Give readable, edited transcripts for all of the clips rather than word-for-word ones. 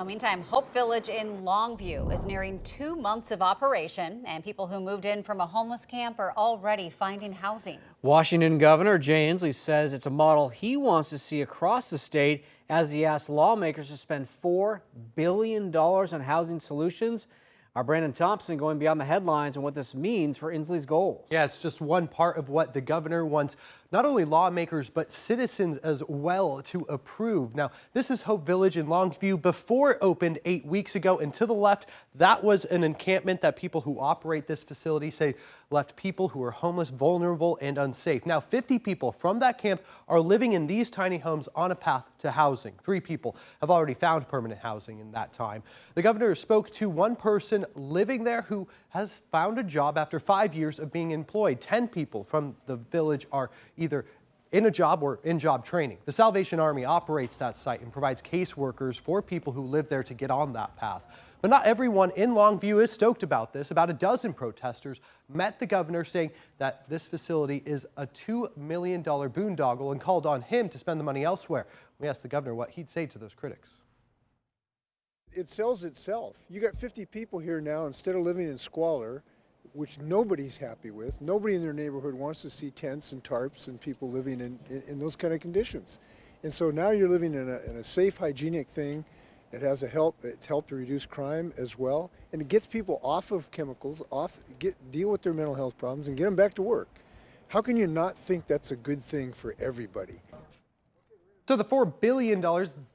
Meantime, Hope Village in Longview is nearing 2 months of operation, and people who moved in from a homeless camp are already finding housing. Washington Governor Jay Inslee says it's a model he wants to see across the state as he asks lawmakers to spend $4 billion on housing solutions. Our Brandon Thompson going beyond the headlines and what this means for Inslee's goals. Yeah, it's just one part of what the governor wants not only lawmakers but citizens as well to approve. Now, this is Hope Village in Longview before it opened 8 weeks ago. And to the left, that was an encampment that people who operate this facility say left people who are homeless, vulnerable, and unsafe. Now, 50 people from that camp are living in these tiny homes on a path to housing. 3 people have already found permanent housing in that time. The governor spoke to one person living there who has found a job after 5 years of being employed. 10 people from the village are either in a job or in job training. The Salvation Army operates that site and provides caseworkers for people who live there to get on that path. But not everyone in Longview is stoked about this. About a dozen protesters met the governor saying that this facility is a $2 million boondoggle and called on him to spend the money elsewhere. We asked the governor what he'd say to those critics. It sells itself. You got 50 people here now, instead of living in squalor, which nobody's happy with. Nobody in their neighborhood wants to see tents and tarps and people living in those kind of conditions. And so now you're living in a safe, hygienic thing. It has it's helped to reduce crime as well. And it gets people off of chemicals, deal with their mental health problems and get them back to work. How can you not think that's a good thing for everybody? So the $4 billion,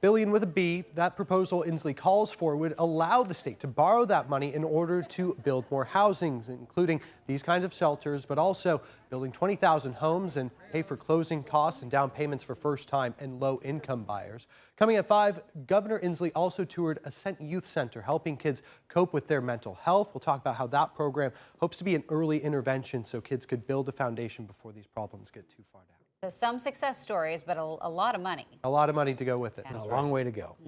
billion with a B, that proposal Inslee calls for would allow the state to borrow that money in order to build more housings, including these kinds of shelters, but also building 20,000 homes and pay for closing costs and down payments for first-time and low-income buyers. Coming at 5, Governor Inslee also toured a Ascent Youth Center, helping kids cope with their mental health. We'll talk about how that program hopes to be an early intervention so kids could build a foundation before these problems get too far down. So some success stories, but a lot of money. A lot of money to go with it. And a long way to go.